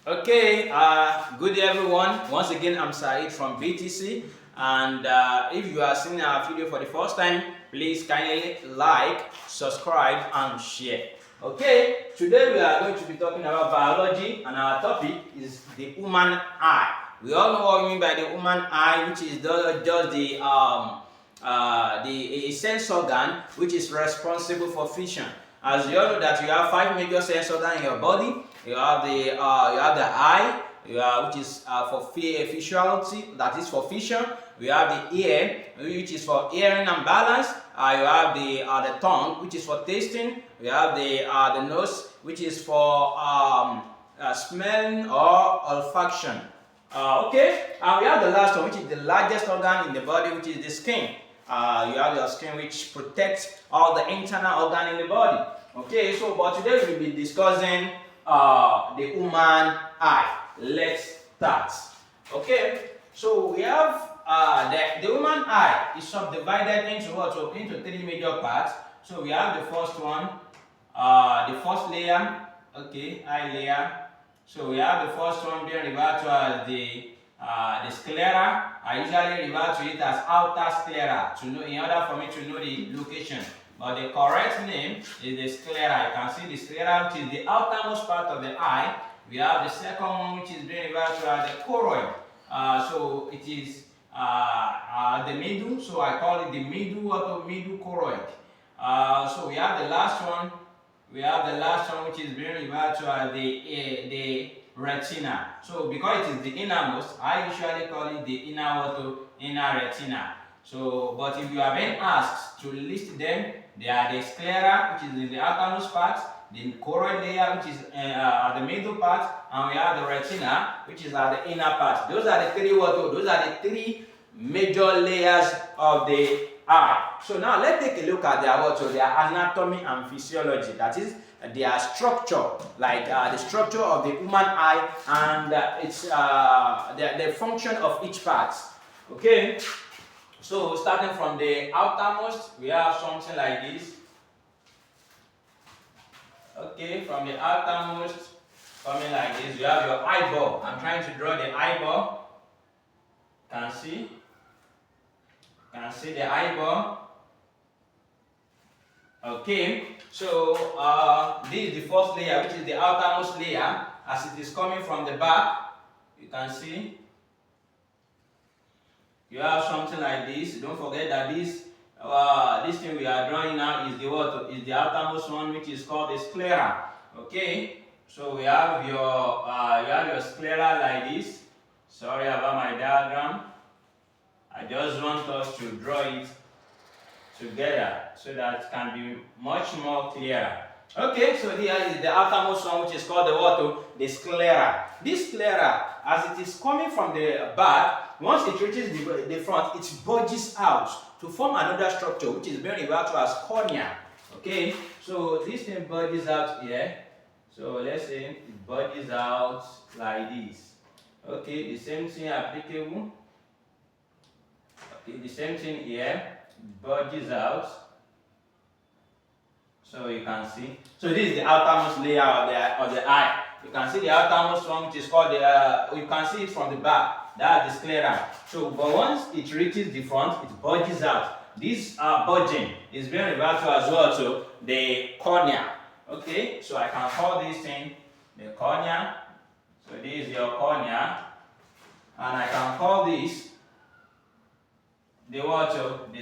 Okay, good day everyone. Once again, I'm Said from VTC, and if you are seeing our video for the first time, please kindly like, subscribe, and share. Okay, today we are going to be talking about biology, and our topic is the human eye. We all know what we mean by the human eye, which is just the sense organ which is responsible for vision. As you all know that you have 5 major sense organs in your body. You have the eye, which is for visuality, that is for vision. We have the ear, which is for hearing and balance. You have the tongue, which is for tasting. We have the nose, which is for smelling or olfaction. Okay, and we have the last one, which is the largest organ in the body, which is the skin. You have your skin, which protects all the internal organs in the body. Okay, so but today we'll be discussing the human eye. Let's start. Okay, so we have the human eye is subdivided into what? So into 3 major parts. So we have the first one, the first layer. Okay, eye layer. So we have the first one being referred to as the sclera. I usually refer to it as outer sclera to know, in order for me to know the location. But the correct name is the sclera. You can see the sclera, which is the outermost part of the eye. We have the second one, which is being referred to as the choroid. So it is the middle. So I call it the middle choroid. So we have the last one. We have the last one, which is being referred to as the retina. So because it is the innermost, I usually call it the inner retina. So, but if you are being asked to list them, they are the sclera, which is in the outermost part, the choroid layer, which is at the middle part, and we have the retina, which is at the inner part. Those are the three major layers of the eye. So now let's take a look at their anatomy and physiology. That is their structure, like the structure of the human eye and the function of each part. Okay. So starting from the outermost, we have something like this. Okay, from the outermost, coming like this, you have your eyeball. I'm trying to draw the eyeball. Can see the eyeball. Okay, so this is the first layer, which is the outermost layer, as it is coming from the back. You can see. You have something like this. Don't forget that this thing we are drawing now is the outermost one, which is called the sclera. Okay, so we have your sclera like this. Sorry about my diagram. I just want us to draw it together so that it can be much more clearer. Okay, so here is the outermost one, which is called the sclera. This sclera, as it is coming from the back, once it reaches the front, it bulges out to form another structure, which is being referred to as cornea. Okay, so this thing bulges out here. So let's say it bulges out like this. Okay, the same thing applicable. Okay, the same thing here, bulges out. So you can see. So this is the outermost layer of the eye. You can see the outermost one, which is called you can see it from the back. That's the sclera. So, but once it reaches the front, it bulges out. This bulging is being referred to as well to the cornea. Okay, so I can call this thing the cornea. So this is your cornea, and I can call this the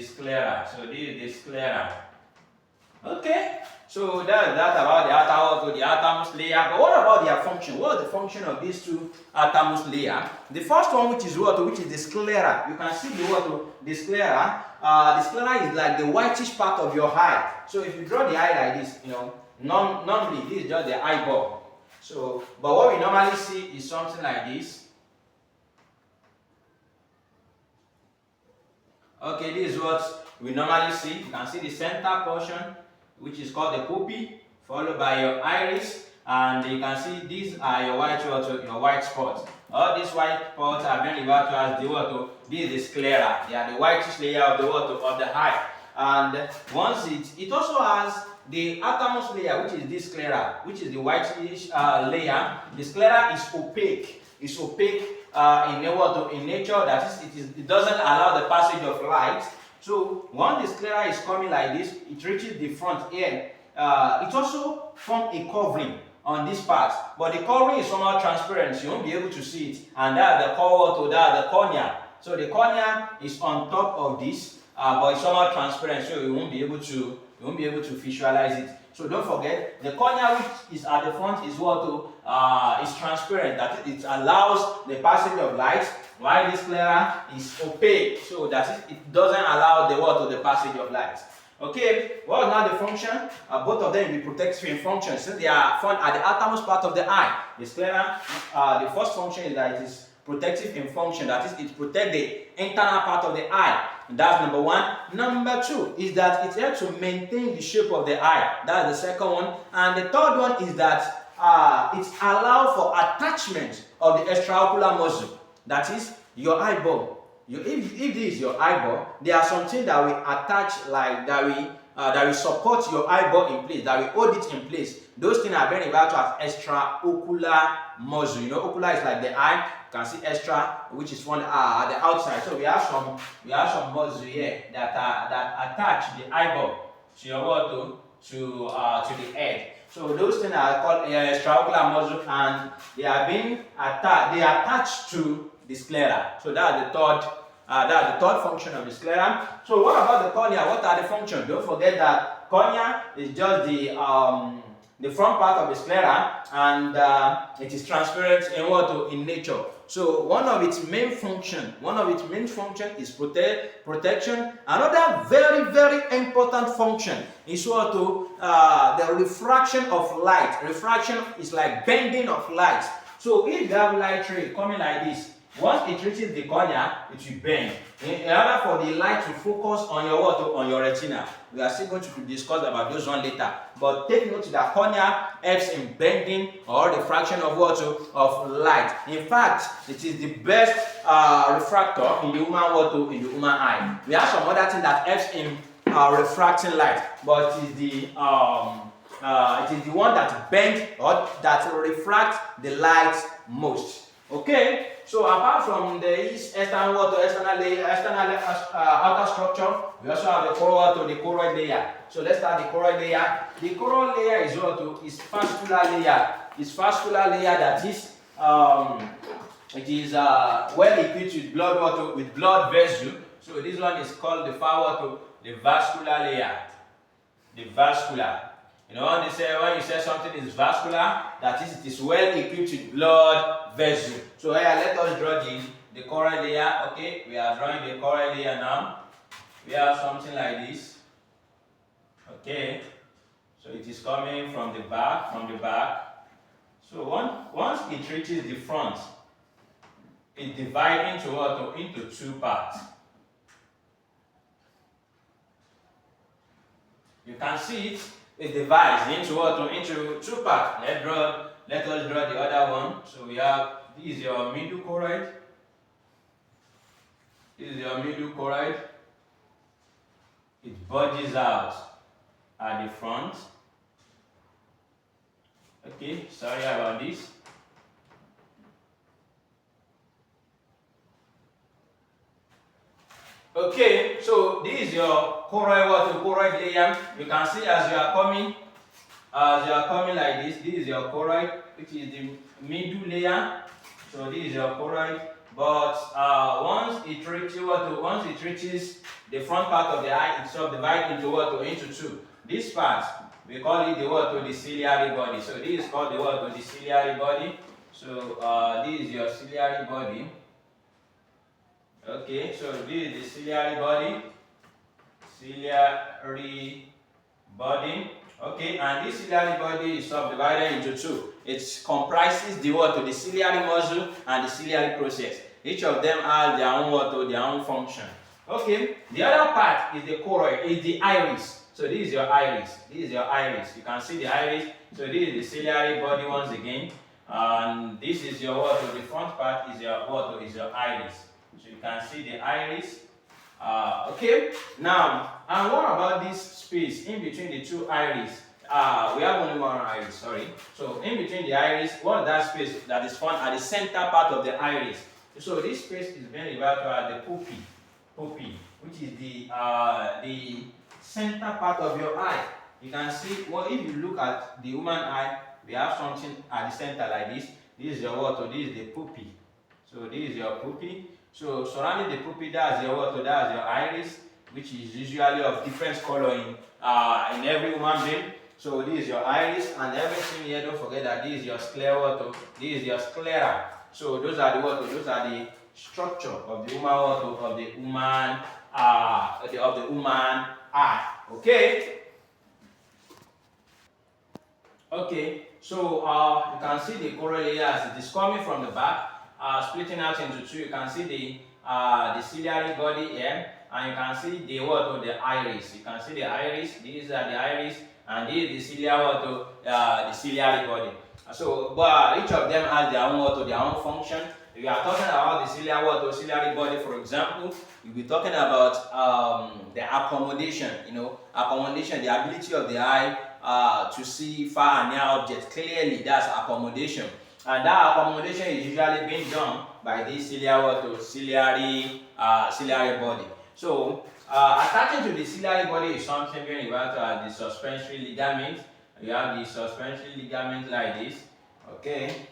sclera. So this is the sclera. Okay, so that's about the outermost layer. But what about their function? What is the function of these two outermost layers? The first one, which is the sclera. You can see the sclera. The sclera is like the whitish part of your eye. So if you draw the eye like this, normally this is just the eyeball. So, but what we normally see is something like this. Okay, this is what we normally see. You can see the center portion, which is called the pupil, followed by your iris, and you can see these are your white spots. All these white spots are being referred to as this is the sclera. They are the whitish layer of the eye. And once it also has the outermost layer, which is this sclera, which is the whitish layer, the sclera is opaque. It's opaque in nature. That is, it doesn't allow the passage of light. So once the sclera is coming like this, it reaches the front here. It also forms a covering on this part, but the covering is somehow transparent, so you won't be able to see it. And that's the the cornea. So the cornea is on top of this, but it's somehow transparent, so you won't be able to visualize it. So don't forget, the cornea which is at the front is is transparent. That it allows the passage of light, while this sclera is opaque, so that it doesn't allow the passage of light. Okay, what is now the function? Both of them will be protective in function, since they are found at the outermost part of the eye. The sclera, the first function is that it is protective in function, that is, it protects the internal part of the eye. That's number one. Number two is that it helps to maintain the shape of the eye. That's the second one. And the third one is that it allows for attachment of the extraocular muscle. That is, your eyeball. If this is your eyeball, there are some things that will attach, like that will support your eyeball in place, that will hold it in place. Those things are very referred to as extraocular muscle. You know, ocular is like the eye. You can see extra, which is one at the outside. So we have some muscle here that attach the eyeball to your to the head. So those things are called extraocular muscle, and they are being attached. They are attached to the sclera. So that's the third function of the sclera. So what about the cornea? What are the functions? Don't forget that cornea is just the front part of the sclera, and it is transparent in nature. So one of its main function is protection. Another very, very important function is the refraction of light. Refraction is like bending of light. So if you have light ray coming like this, once it reaches the cornea, it will bend. In order for the light to focus on your retina. We are still going to discuss about those one later. But take note that cornea helps in bending or refraction of light. In fact, it is the best refractor in the human eye. We have some other thing that helps in refracting light, but it is the one that bends or that refracts the light most. Okay, so apart from the external outer structure, we also have the choroid layer. So let's start the choroid layer. The choroid layer is vascular layer. It's vascular layer that is it is well equipped with blood vessel. So this one is called the vascular layer. The vascular. You know, when you say something is vascular, that is, it is well equipped with blood vessel. So here, let us draw the choroid layer. Okay, we are drawing the choroid layer now. We have something like this. Okay, so it is coming from the back. So once it reaches the front, it divides into two parts. You can see it. It divides into two parts. Let us draw the other one. So we have, this is your middle choroid. This is your middle choroid. It bulges out at the front. Okay, sorry about this. Okay, so this is your choroid layer. You can see as you are coming like this is your choroid, which is the middle layer. So this is your choroid. But once it reaches the front part of the eye, it subdivides into two. This part we call it the ciliary body. So this is called the ciliary body. So this is your ciliary body. Okay, so this is the ciliary body. Okay, and this ciliary body is subdivided into two. It comprises the ciliary muscle and the ciliary process. Each of them has their own function. Okay, the other part is the choroid, is the iris. So this is your iris. You can see the iris. So this is the ciliary body once again, and this is your the front part is your iris. So you can see the iris. Okay. Now, And what about this space in between the two iris? We have only one iris, sorry. So in between the iris, what is that space that is found at the center part of the iris? So this space is being referred to as the pupil, which is the center part of your eye. You can see, well, if you look at the human eye, we have something at the center like this. This is your water, this is the pupil. So this is your pupil. So surrounding the pupil, that's your water, that's your iris, which is usually of different color in every human being. So this is your iris, and everything here, don't forget that this is your sclera, this is your sclera. So those are the water, those are the structure of the human water, of the human eye. Okay. Okay, so you can see the choroid layers. It is coming from the back, splitting out into two. You can see the ciliary body here, and you can see the the iris. You can see the iris. These are the iris, and this is the ciliary the ciliary body. So, but each of them has their own their own function. If you are talking about the ciliary body, for example, you'll be talking about the accommodation. Accommodation, the ability of the eye to see far and near objects clearly. That's accommodation, and that accommodation is usually being done by the ciliary body. So attaching to the ciliary body is something very important. The suspensory ligament. You have the suspensory ligament like this. Okay,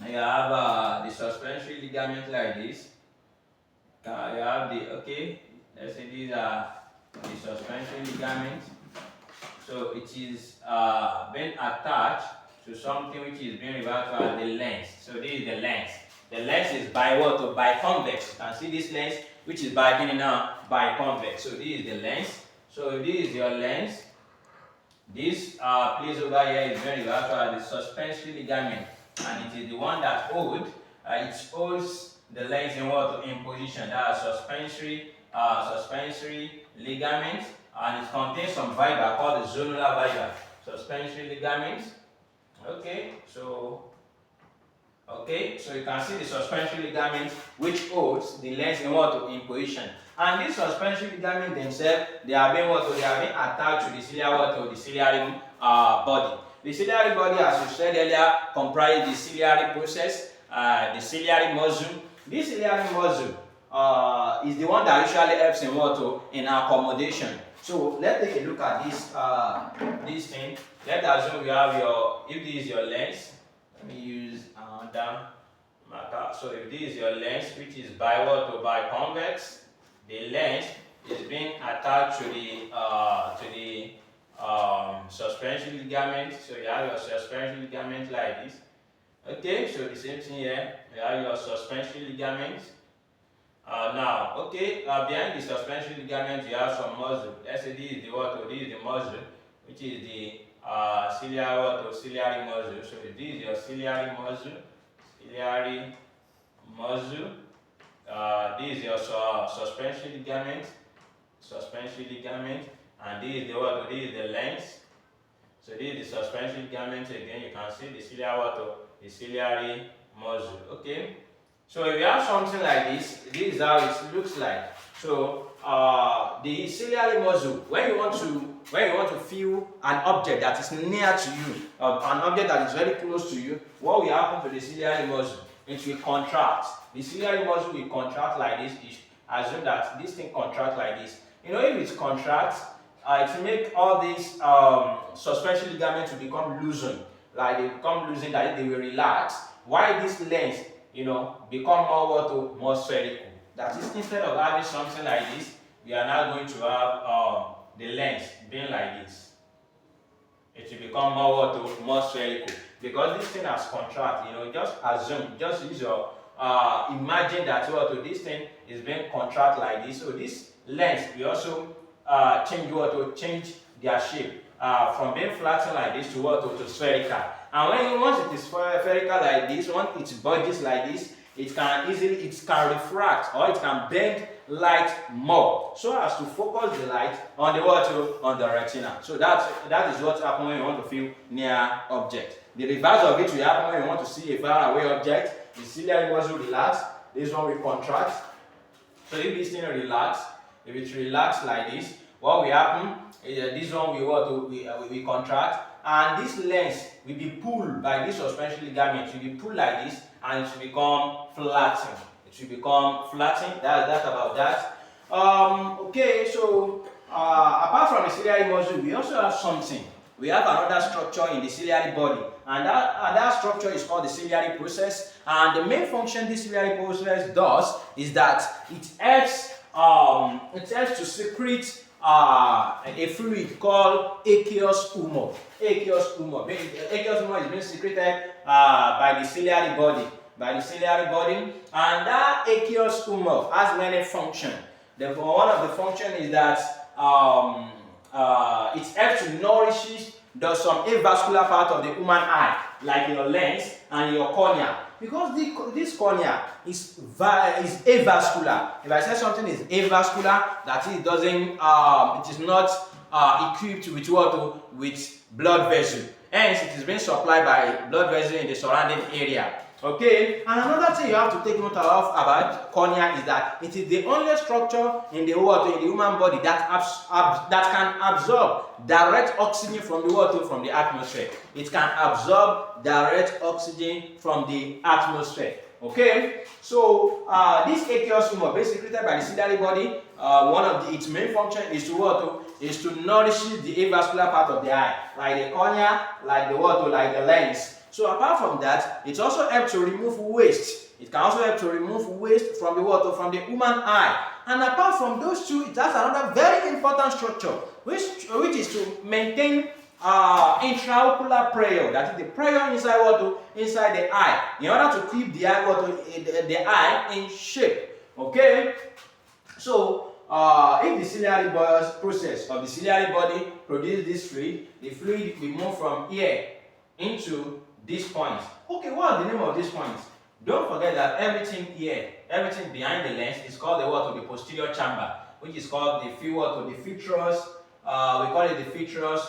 you have the suspensory ligament like this. You have let's say these are the suspensory ligaments. So it is being attached to something which is being referred to as the lens. So this is the lens. The lens is biconvex. You can see this lens, which is biconvex. So this is the lens. So this is your lens. This place over here is being referred to as the suspensory ligament, and it is the one that holds the lens in position. That is suspensory ligament. And it contains some fiber called the zonular fiber, suspensory ligaments. So you can see the suspensory ligament which holds the lens in position. And these suspensory ligaments themselves, they are being attached to the ciliary body. The ciliary body, as we said earlier, comprises the ciliary process, the ciliary muscle. This ciliary muscle is the one that usually helps in accommodation. So let's take a look at this thing. Let's assume we have if this is your lens, let me use another marker. So if this is your lens, which is biconvex, the lens is being attached to the suspensory ligament. So you have your suspensory ligament like this. Okay, so the same thing here. You have your suspensory ligament. Behind the suspensory ligament, you have some muscle. Let's say this is the muscle, which is the ciliary muscle. So this is your ciliary muscle, this is your suspensory ligament, and this is the lens. So this is the suspensory ligament. Again, you can see the ciliary muscle. Okay. So if you have something like this is how it looks like. So the ciliary muscle, when you want to feel an object that is near to you, an object that is very close to you, what will happen to the ciliary muscle? It will contract. The ciliary muscle will contract like this. Assume that this thing contracts like this. If it contracts, it will make all these suspensory ligaments to become loosened. Like they become loosened, that they will relax. Why this lens become more spherical? That is, instead of having something like this, we are now going to have the lens being like this. It will become more spherical because this thing has contracted. Just use your imagine that this thing is being contracted like this. So this lens will also change their shape from being flattened like this to spherical. And once it is spherical like this, once it budges like this, it can refract or it can bend light more so as to focus the light on the retina. So that is what happens when you want to feel near object. The reverse of it will happen when you want to see a far away object. The ciliary muscle relax, this one will contract. So if this thing relax, if it relax like this, what will happen is this one we contract, and this lens will be pulled by this suspensory ligament. It will be pulled like this, and it will become flattened. It will become flattened. That's that about that. Okay, so apart from the ciliary muscle, we also have something. We have another structure in the ciliary body, and that structure is called the ciliary process. And the main function this ciliary process does is that it helps to secrete a fluid called aqueous humor. Aqueous humor. Aqueous humor is being secreted by the ciliary body. And that aqueous humor has many functions. One of the functions is that it helps to nourish some avascular part of the human eye, like your lens and your cornea. Because this cornea is avascular. If I say something is avascular, that is it is not equipped with what? With blood vessel. Hence, it is being supplied by blood vessel in the surrounding area. Okay, and another thing you have to take note of about cornea is that it is the only structure in the human body that can absorb direct oxygen from the atmosphere. It can absorb direct oxygen from the atmosphere. Okay, so this aqueous humor, basically created by the ciliary body, one of its main function is to nourish the avascular part of the eye, like the cornea, like the lens. So apart from that, it also helps to remove waste. It can also help to remove waste from the human eye. And apart from those two, it has another very important structure, which is to maintain intraocular pressure. That is the pressure inside the eye, in order to keep the eye in shape. Okay. So if the ciliary process of the ciliary body produces this fluid, the fluid will move from here into this point. Okay, what is the name of this point? Don't forget that everything here, everything behind the lens is called the posterior chamber, which is called the vitreous. We call it the vitreous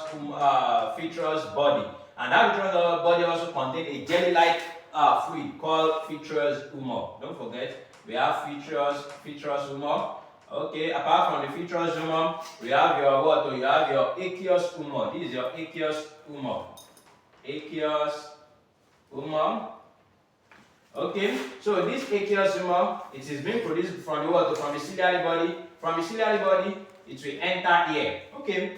body, and that vitreous body also contains a jelly-like fluid called vitreous humor. Don't forget, we have vitreous humor. Okay, apart from the vitreous humor, we have your aqueous humor. This is your aqueous humor. Aqueous humor. Okay, so this aqueous humor, it is being produced from the ciliary body. From the ciliary body, it will enter here. Okay,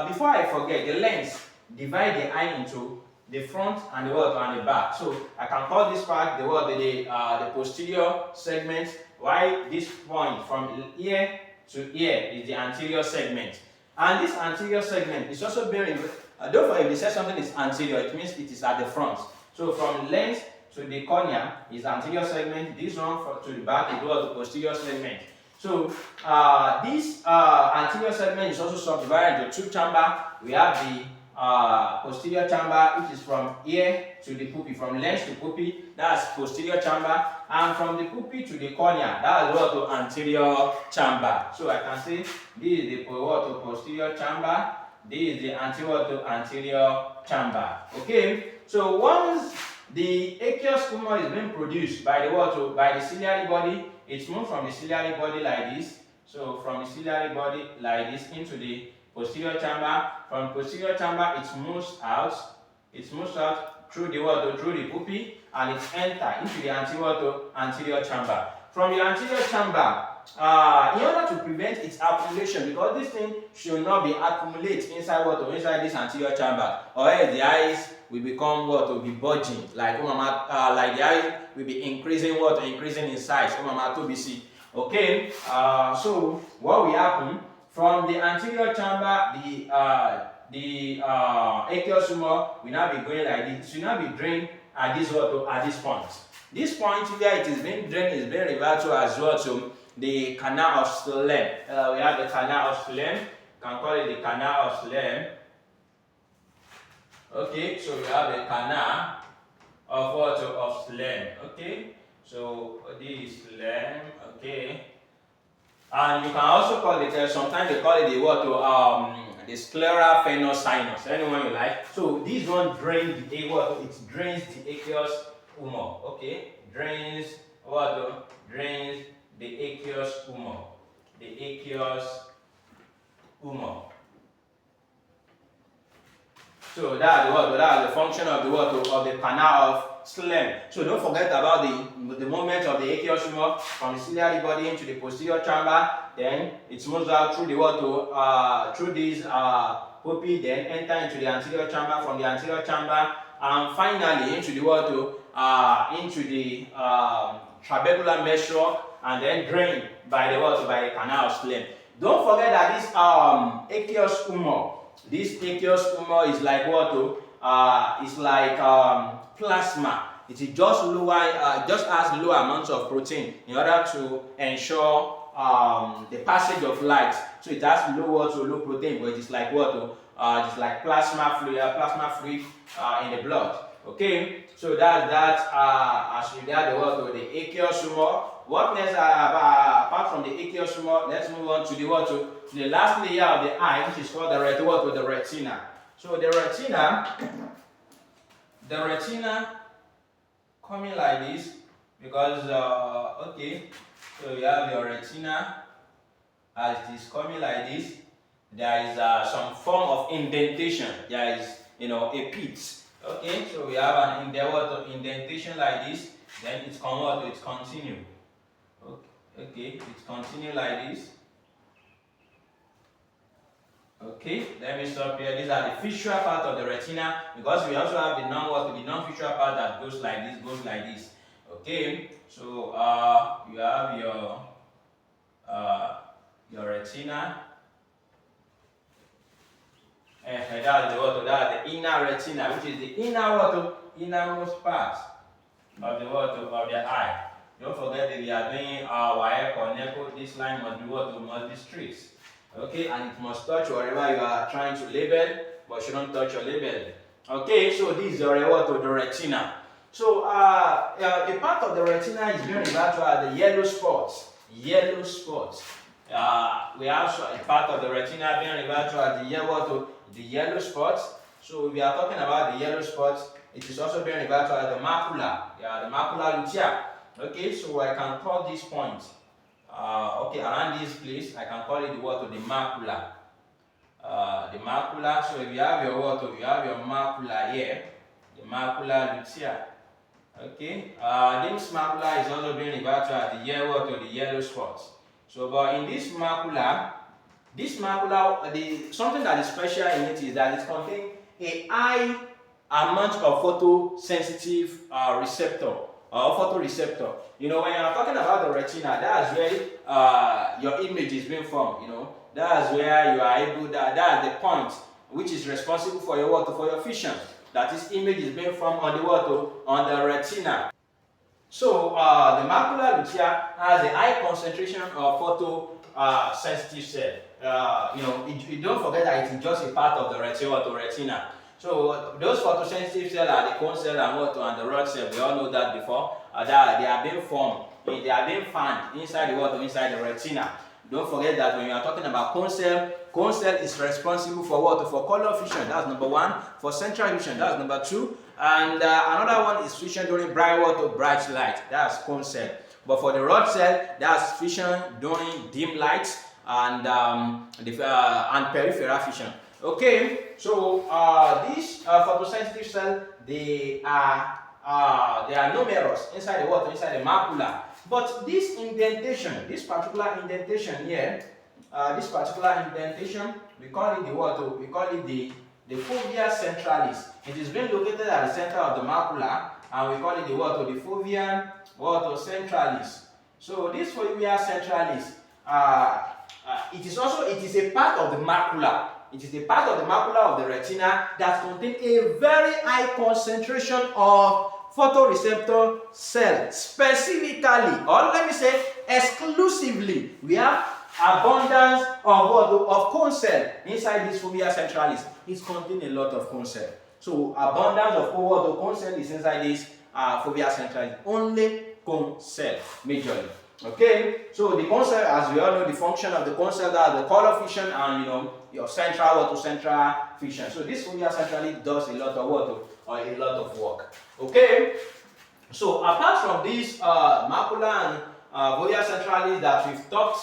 before I forget, the lens divide the eye into the front and the back. So I can call this part the posterior segment, while this point from here to here is the anterior segment. And this anterior segment is also being don't forget, if they say something is anterior, it means it is at the front. So from lens to the cornea is anterior segment. This one to the back is the posterior segment. So this anterior segment is also subdivided into two chambers. We have the posterior chamber, which is from here to the pupil, from lens to pupil, that's posterior chamber, and from the pupil to the cornea, that's anterior chamber. So I can say this is the posterior chamber. This is the anterior chamber. Okay. So once the aqueous humor is being produced by the ciliary body, it's moved from the ciliary body like this. So from the ciliary body like this into the posterior chamber. From posterior chamber, it moves out. It moves out through the pupil, and it enters into the anterior chamber. From the anterior chamber, in order to prevent its accumulation, because this thing should not be accumulated inside this anterior chamber, or else the eyes will become will be bulging, like the eyes will be increasing in size. Okay, so what will happen from the anterior chamber, the aqueous humor will now be going like this. It will now be drained at this point. This point where it is being drained is being referred to as the canal of Sclera. We have the canal of Sclera. You can call it the canal of Sclera. Okay, so we have the canal of Sclera. Okay, so this is Sclera. Okay, and you can also call it. Sometimes they call it the Sclera sinus. Anyone you like. So this one drains it drains the aqueous humor. Okay, drains the aqueous humor. The aqueous Humour. So that's the function of the what? Of the canal of Sclera. So don't forget about the movement of the aqueous humour from the ciliary body into the posterior chamber. Then it moves out through the what? Through this pupil, then enter into the anterior chamber, from the anterior chamber, and finally into the what? Into the trabecular mesh, and then drain by the what? By the canal of Sclera. Don't forget that this aqueous humour. This aqueous humour is like what? It's like plasma. It is just lower, just has low amounts of protein in order to ensure the passage of light. So it has low protein, but it is like what? It's like plasma fluid in the blood. Okay, so that's that as regards the what? The aqueous humour. What next? Apart from the aqueous humour, let's move on to the what? To the last layer of the eye, which is called the retina. So the retina coming like this because okay. So you have your retina as it is coming like this. There is some form of indentation. There is a pit. Okay, so we have an indentation like this. Then it's continue. Okay, it's continue like this. Okay, let me stop here. These are the visual part of the retina, because we also have the non-visual part that goes like this, Okay, so you have your retina. That's the inner retina, which is the innermost part of the eye. Don't forget that we are doing WAEC or NECO. This line must be straight. Okay, and it must touch wherever you are trying to label, but you don't touch your label. Okay, so this is the retina. So a part of the retina is being referred to as the yellow spots. We have a part of the retina being referred to as the yellow spots. So if we are talking about the yellow spots, it is also being referred to as the macula. The macula lutea. Okay, so I can call this point. Okay, around this place, I can call it the macula. The macula. So if you have your macula here, the macula lutea. Okay, this macula is also being referred to as the yellow spots. So, but in this macula, something that is special in it is that it contains a high amount of photosensitive receptor or photoreceptor. When you are talking about the retina, that's where your image is being formed. That's where you are able. That's the point which is responsible for your vision. That is, image is being formed on the retina. So the macula lutea has a high concentration of photosensitive cell. You don't forget that it is just a part of the retina. So those photosensitive cells are the cone cell and the rod cell. We all know that before. That they are being formed. They are being found inside inside the retina. Don't forget that when you are talking about cone cell is responsible for for color vision. That's number one. For central vision, that's number two. And another one is vision during bright light. That's cone cell. But for the rod cell, that's vision during dim light and peripheral vision. Okay, so these photosensitive cells, they are numerous inside the macula. But this particular indentation here, we call it We call it the fovea centralis. It is being located at the center of the macula, and we call it the fovea centralis. So this fovea centralis, it is a part of the macula. It is a part of the macula of the retina that contains a very high concentration of photoreceptor cell. Specifically, or let me say exclusively, we have abundance of cone cell inside this fovea centralis. It contains a lot of cone cell. So abundance of cone cell is inside this fovea centralis. Only cone cell majorly. Okay, so the cone cell, as we all know, the function of the cone cell, that the color vision and your central vision. So this fovea centralis does a lot of work. Okay, so apart from this macula and fovea centralis that we've talked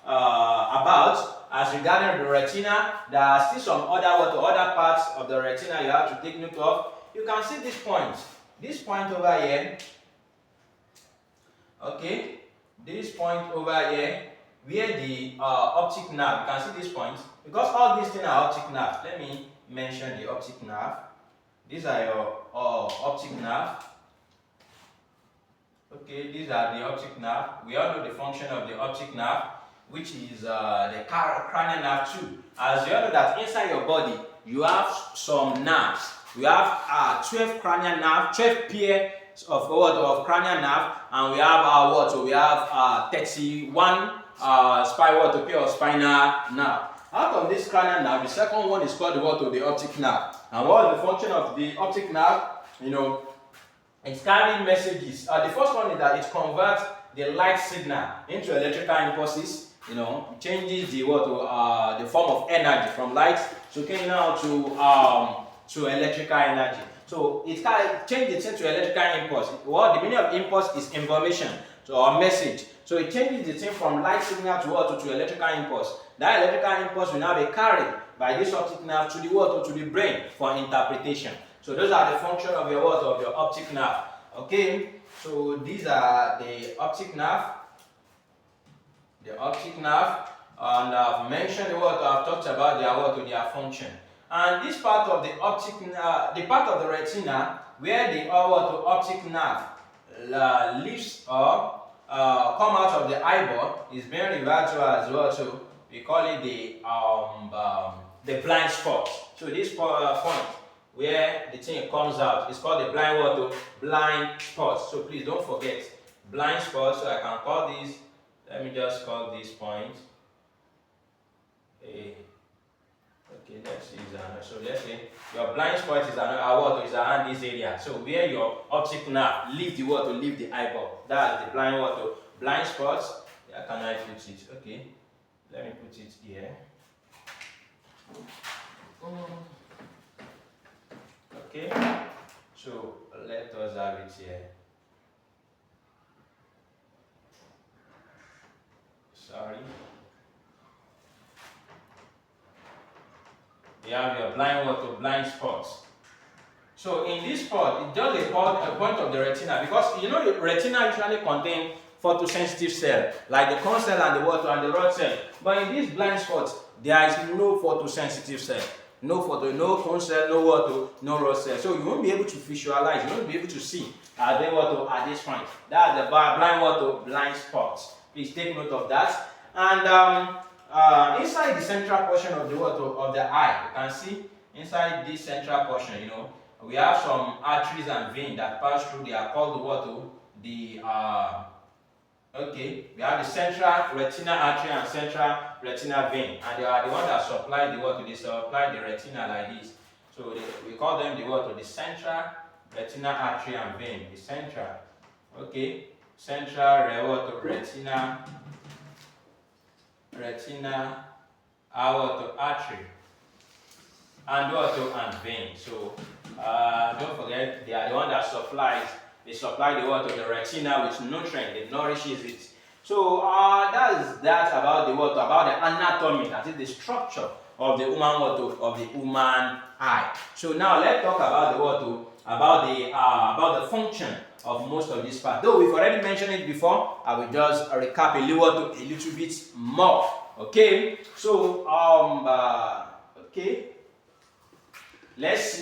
about, as regarding the retina, there are still some other parts of the retina you have to take note of. You can see this point over here. Okay, this point over here, where the optic nerve. You can see this point because all these things are optic nerve. Let me mention the optic nerve. These are your optic nerve. Okay, these are the optic nerve. We all know the function of the optic nerve, which is the cranial nerve too. As you all know that inside your body, you have some nerves. We have 12 cranial nerve, 12 pair of cranial nerve, and we have we have 31 pair of spinal nerve. Out of this cranial nerve, the second one is called the optic nerve. And what is the function of the optic nerve? You know, it's carrying messages. The first one is that it converts the light signal into electrical impulses. You know, it changes the the form of energy from light to electrical energy. So it changes it into electrical impulse. What the meaning of impulse is information, or message. So it changes the thing from light signal to electrical impulse. That electrical impulse will now be carried by this optic nerve to the brain for interpretation. So those are the function of your optic nerve. Okay, so these are the optic nerve. The optic nerve, and I've mentioned I've talked about their function. And this part of the optic nerve, the part of the retina where the optic nerve leaves or come out of the eyeball is being referred to as we call it the blind spot. So this point where the thing comes out is called the blind spot. So please don't forget blind spot. So I can call this. Let me just call this point. Okay, let's see. So let's say your blind spot is around this area. So where your optic nerve leave the eyeball. That's the blind spot. Yeah, can I put it? Okay, let me put it here. Okay, so let us have it here. Sorry. You have your blind spots. So in this spot, it's just a point of the retina, because you know the retina usually contains photosensitive cell, like the cone cell and the rod cell. But in these blind spots, there is no photosensitive cell. No cone cell, no rod cell. So you won't be able to visualize, you won't be able to see at this point. That's the blind spots. Please take note of that. And inside the central portion of the eye, you can see inside this central portion, you know, we have some arteries and veins that pass through. They are called we have the central retina artery and central retina vein, and they are the ones that supply they supply the retina like this. So we call them the central retina artery and vein. The central, central retina artery and vein. So don't forget, they are the one that supply the retina with nutrient. It nourishes it. So that's about the anatomy, that is the structure of the human eye. So now let's talk about the function of most of these parts. Though we've already mentioned it before, I will just recap a little bit more. Okay, so let's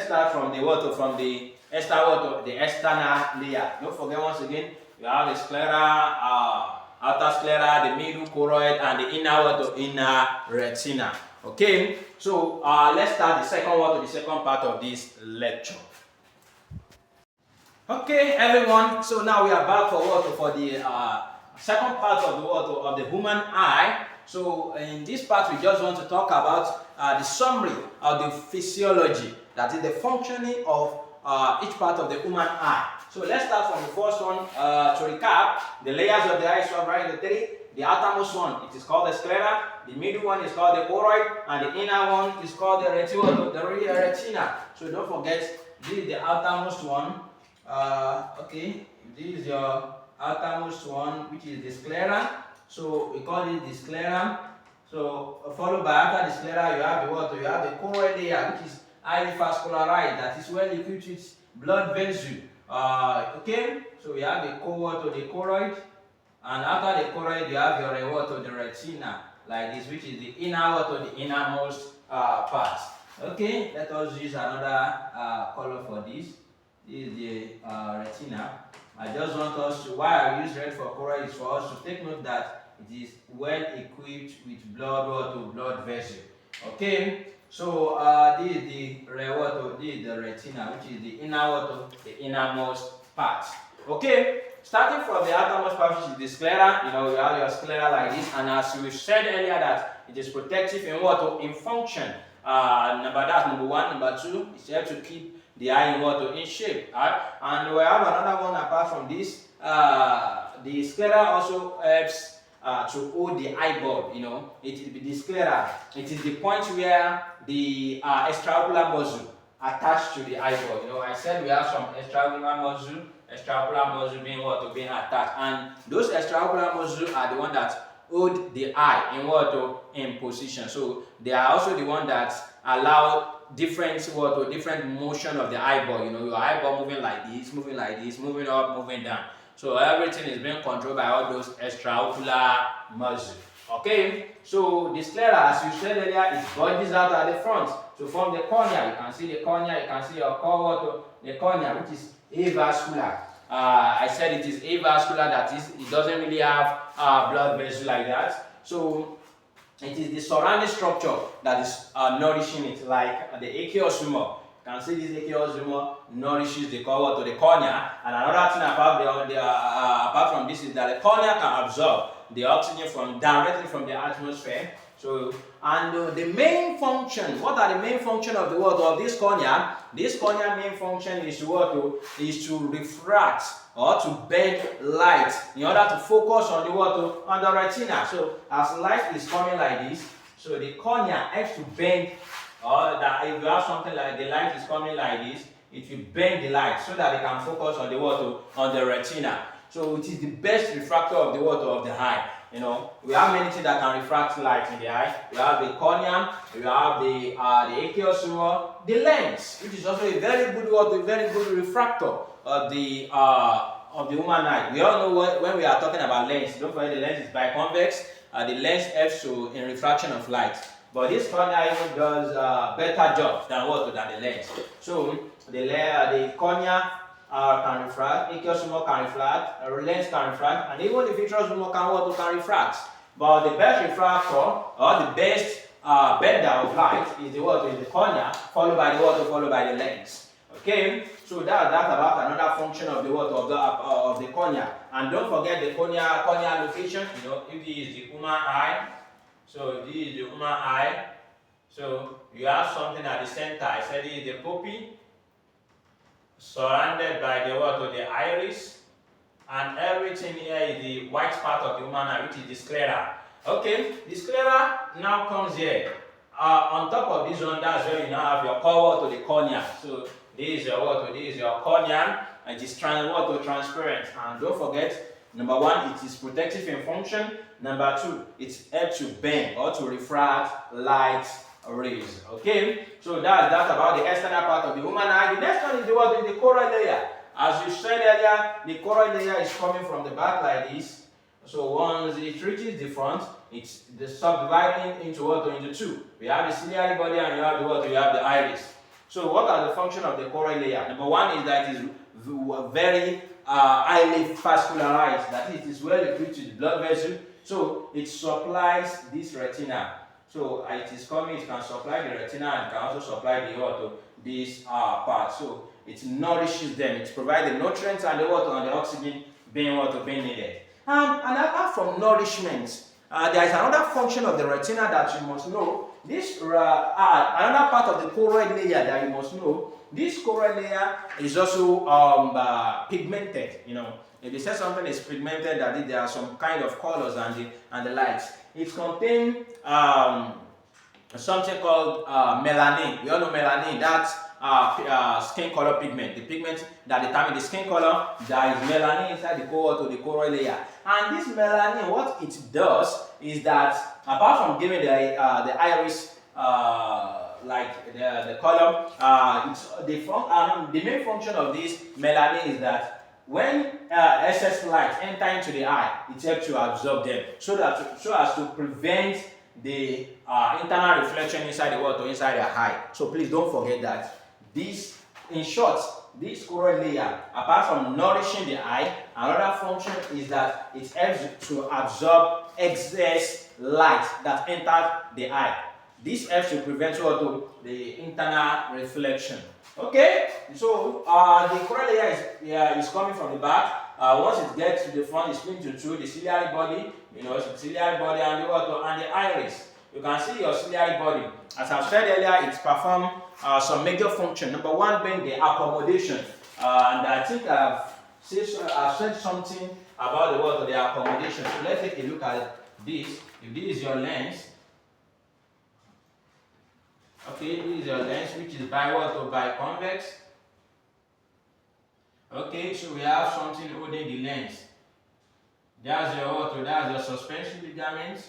start from the external layer. Don't forget, once again, we have the sclera, outer sclera, the middle choroid, and the inner retina. Okay, so let's start the second part of this lecture. Okay, everyone. So now we are back for the second part of the human eye. So in this part, we just want to talk about the summary of the physiology, that is the functioning of each part of the human eye. So let's start from the first one. To recap, the layers of the eye are right, the three. The outermost one, it is called the sclera. The middle one is called the choroid, and the inner one is called the retina. So don't forget, this is the outermost one. This is your outermost one, which is the sclera. So we call it the sclera. So followed by after the sclera, you have the what? You have the choroid layer, which is highly vascularized, that is well equipped with blood vessel. Okay, so we have the choroid, and after the choroid, you have your the retina, like this, which is the the innermost part. Okay, let us use another color for this. This is the retina. I just want us to, why I use red for choroid is for us to take note that it is well equipped with blood vessel. Okay, so this is the retina, which is the innermost part. Okay, starting from the outermost part, which is the sclera. You know, you have your sclera like this, and as we said earlier, that it is protective in in function. Number one. Number two, it's here to keep the eye in shape. Right? And we have another one apart from this. The sclera also helps to hold the eyeball. You know, the sclera. It is the point where the extraocular muscle attached to the eyeball. You know, I said we have some extraocular muscle being being attached, and those extraocular muscles are the one that hold the eye in position. So they are also the one that allow different motion of the eyeball. You know, your eyeball moving like this, moving up, moving down. So everything is being controlled by all those extraocular muscles. Okay, so the sclera, as you said earlier, it bulges out at the front. So from the cornea, you can see the cornea, you can see your the cornea, which is avascular. I said it is avascular, that is, it doesn't really have blood vessel like that. So it is the surrounding structure that is nourishing it, like the aqueous humor. You can see this aqueous humor nourishes the cornea. And another thing apart from this is that the cornea can absorb the oxygen directly from the atmosphere. So, and the main function, what are the main function of this cornea? This cornea main function is to refract or to bend light in order to focus on the retina. So as light is coming like this, so the cornea helps to bend, or that if you have something like the light is coming like this, it will bend the light so that it can focus on the retina. So it is the best refractor of the eye. You know, we have many things that can refract light in the eye. We have the cornea, we have the aqueous humor, the lens, which is also a very good refractor of the human eye. We all know when we are talking about lens, don't forget the lens is biconvex. The lens helps in refraction of light. But this cornea even does better job than the lens. So the cornea can refract, aqueous humor can refract, lens can refract, and even the vitreous humor can refract. But the best refractor, or the best bender of light, is the cornea, followed by the lens. Okay, so that's about another function of the cornea. And don't forget the cornea location. You know, if this is the human eye, so this is the human eye. So you have something at the center. I said this is the pupil, surrounded by the iris, and everything here is the white part of the human eye, which is the sclera. Okay, the sclera now comes here. On top of this one, that's where you now have your the cornea. So this is your cornea, and it is transparent. And don't forget, number one, it is protective in function. Number two, it helps to bend or to refract light rays. Okay, so that's about the external part of the human eye. The next one is the choroid layer. As you said earlier, the choroid layer is coming from the back like this. So once it reaches the front, it's subdividing into two. We have the ciliary body, and you have the iris. So what are the function of the choroid layer? Number one is that it is very highly vascularized. That is, it is well equipped with blood vessel. So it supplies this retina. So it is coming, it can supply the retina, and it can also supply this part. So it nourishes them, it provides the nutrients and the oxygen being needed. And apart from nourishment, there is another function of the retina that you must know. This another part of the choroid layer that you must know. This choroid layer is also pigmented. You know, if you say something is pigmented, that there are some kind of colors and the lights. It contains something called melanin. We all know melanin. That skin color pigment, the pigment that determines the skin color. There is melanin inside the choroid layer, and this melanin, what it does is that apart from giving the iris like the color, the main function of this melanin is that when excess light enter into the eye, it helps to absorb them so as to prevent the internal reflection inside the water, inside the eye. So please don't forget that. This, in short, this choroid layer, apart from nourishing the eye, another function is that it helps to absorb excess light that enters the eye. This helps to prevent the internal reflection. Okay, so the choroid layer is coming from the back. Once it gets to the front, it's split into two: the ciliary body, the ciliary body, and the iris. You can see your ciliary body. As I've said earlier, it performs some major function. Number one being the accommodation, and I think I've said something about the accommodation. So let's take a look at this. If this is your lens. Okay, this is your lens, which is biconvex. Okay, so we have something holding the lens. That's your suspensory ligament,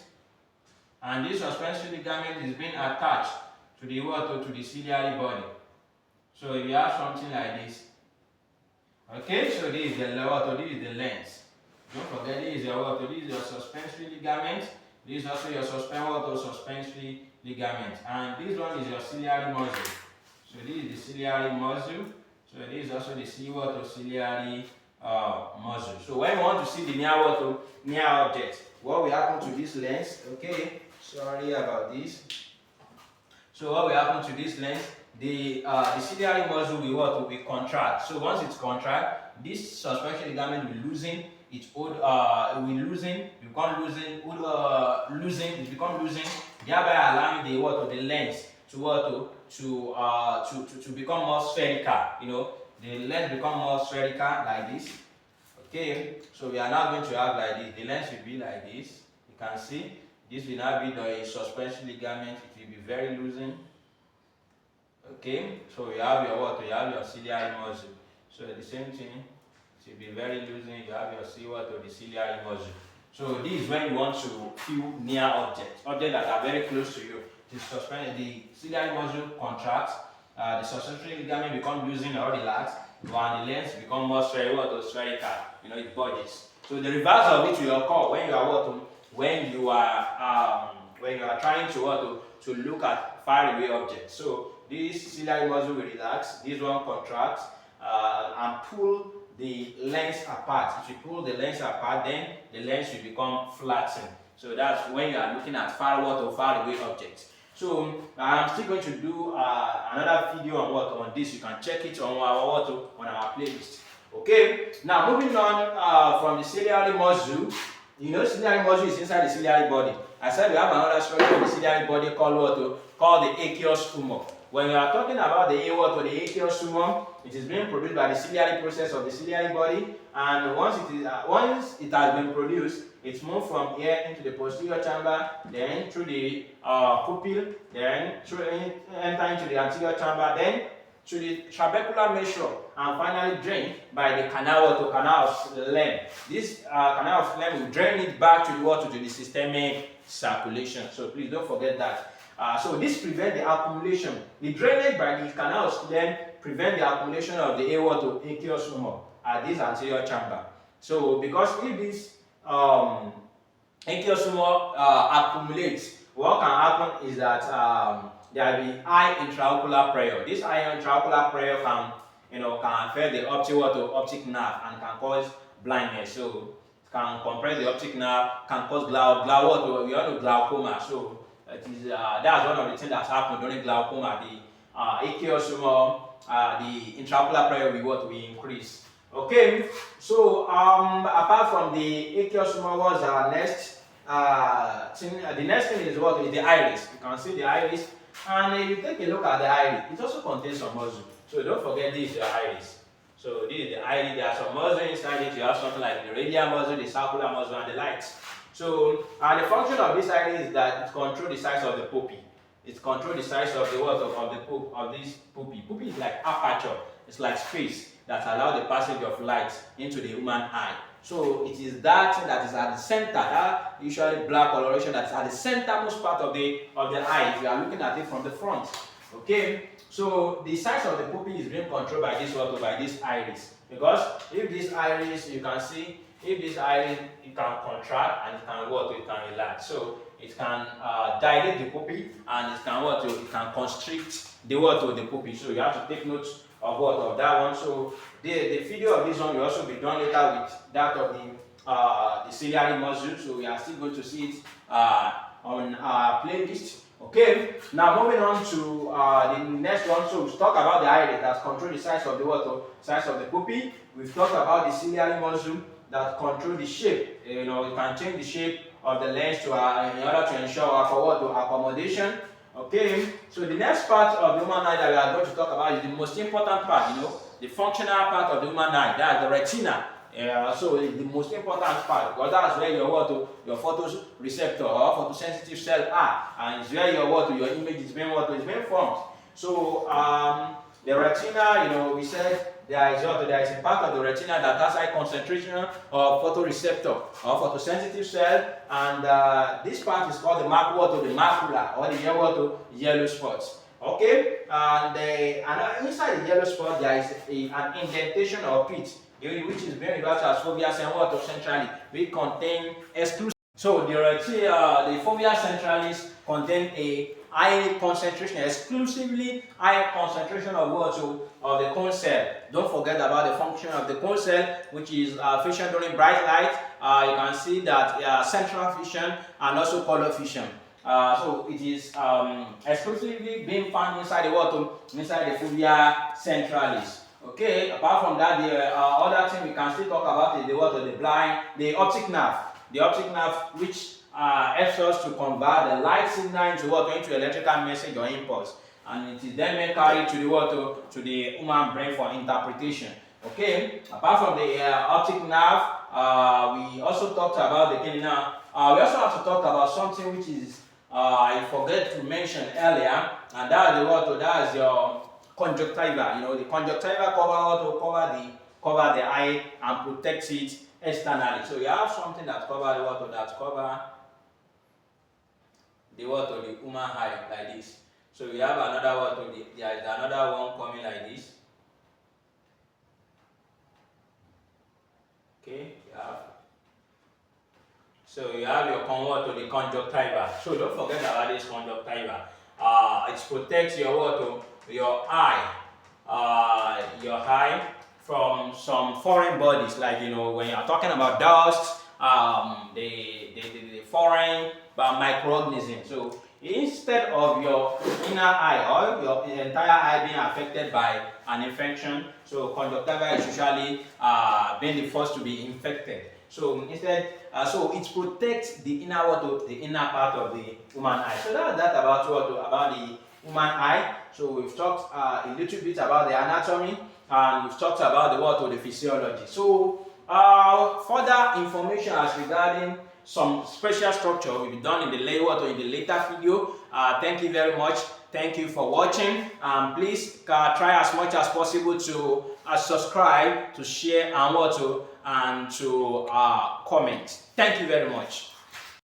and this suspensory ligament is being attached to the ciliary body. So you have something like this. Okay, so this is the lens. Don't forget, this is your suspensory ligament. This is also your suspensory ligament, and this one is your ciliary muscle. So this is the ciliary muscle. So this is also the ciliary muscle. So when we want to see the near object, what will happen to this lens? Okay, sorry about this. So what will happen to this lens? The ciliary muscle will contract. So once it contracts, this suspension ligament will loosen. It become loosen, thereby allowing the lens to become more spherical. The lens become more spherical like this. Okay, so we are now going to have like this. The lens will be like this. You can see this will now be the suspension ligament. It will be very loosened. Okay, so you have your ciliary muscle. So the same thing. It will be very loosened. You have the ciliary muscle. So this is when you want to feel near objects that are very close to you. The ciliary muscle contracts, the suspensory ligament becomes loosened or relaxed, and the lens become more spherical. It budges. So the reverse of it will occur when you are trying to look at far away objects. So this ciliary muscle will relax, this one contracts and pull the lens apart. If you pull the lens apart, then the lens will become flattened. So that's when you are looking at far away objects. So I'm still going to do another video on this. You can check it on our playlist. Okay. Now moving on from the ciliary muscle. Ciliary muscle is inside the ciliary body. I said we have another structure in the ciliary body called the aqueous humor. When we are talking about the aqueous humor, it is being produced by the ciliary process of the ciliary body, and once it has been produced, it's moved from here into the posterior chamber, then through the pupil, then enter into the anterior chamber, then to the trabecular measure, and finally drained by the canal of Lem. This canal of Lem will drain it back to the systemic circulation. So please don't forget that. So this prevents the accumulation. The drainage by the canal of Lem prevent the accumulation of the aqueous humor at this anterior chamber. So because if this aqueous humor accumulates, what can happen is that there will be high intraocular pressure. This high intraocular pressure can affect the optic nerve and can cause blindness. So it can compress the optic nerve, can cause glaucoma. So it is that's one of the things that happens during glaucoma. The aqueous humor, the intraocular pressure will increase. Okay, so apart from the aqueous humor, what's our next thing? The next thing is the iris. You can see the iris, and if you take a look at the iris, it also contains some muscle. So don't forget this is your iris. So this is the iris. There are some muscle inside it. You have something like the radial muscle, the circular muscle, and the light. So the function of this iris is that it controls the size of the pupil. It controls the size of the what of this pupil. Pupil is like aperture. It's like space that allows the passage of light into the human eye. So it is that thing that is at the center, that usually black coloration that is at the centermost part of the eye if you are looking at it from the front. Okay, so the size of the pupil is being controlled by this what, by this iris. Because if this iris, you can see, if this iris, it can contract and it can what, it can relax. So it can dilate the pupil and it can what, it can constrict the what, the pupil. So you have to take note of what, of that one. So the video of this one will also be done later with that of the ciliary muscle. So we are still going to see it on our playlist. Okay, now moving on to the next one. So we've talked about the eye that control the size of the water, size of the pupil. We've talked about the ciliary muscle that control the shape. You know, you can change the shape of the lens to in order to ensure for what, to accommodation. Okay, so the next part of the human eye that we are going to talk about is the most important part. You know, the functional part of the human eye, that's the retina. So it's the most important part, because that's where your your photoreceptor or photosensitive cell are, and it's where your image is being formed. So the retina, you know, we said there is a part of the retina that has high concentration of photoreceptor or photosensitive cell, and this part is called the macula or the yellow spots. Okay, and inside the yellow spot there is an indentation or pit, which is being referred to as fovea centrally, which contain exclusive. So the fovea centralis contain a high concentration, exclusively high concentration of of the cone cell. Don't forget about the function of the cone cell, which is fission during bright light. You can see that central fission and also color fission. So it is exclusively being found inside the fovea centralis. Okay, apart from that, the other thing we can still talk about is the optic nerve. The optic nerve, which helps us to convert the light signal into electrical message or impulse, and it is then carried to the human brain for interpretation. Okay, apart from the optic nerve, we also talked about the kidney. We also have to talk about something which is I forget to mention earlier, and that is your conjunctiva. You know, the conjunctiva cover the eye and protects it externally. So you have something that cover the human eye like this. So you have another there is another one coming like this. Okay, so you have your the conjunctiva. So don't forget about this conjunctiva. It protects your eye from some foreign bodies, like, you know, when you are talking about dust, the foreign microorganisms. So instead of your inner eye or your entire eye being affected by an infection, so conjunctiva is usually being the first to be infected. So instead, so it protects the inner part of the human eye. So that's that about the human eye. So we've talked a little bit about the anatomy, and we've talked about the physiology. So further information as regarding some special structure will be done in the later video. Thank you very much. Thank you for watching. Please try as much as possible to subscribe, to share, and to comment. Thank you very much.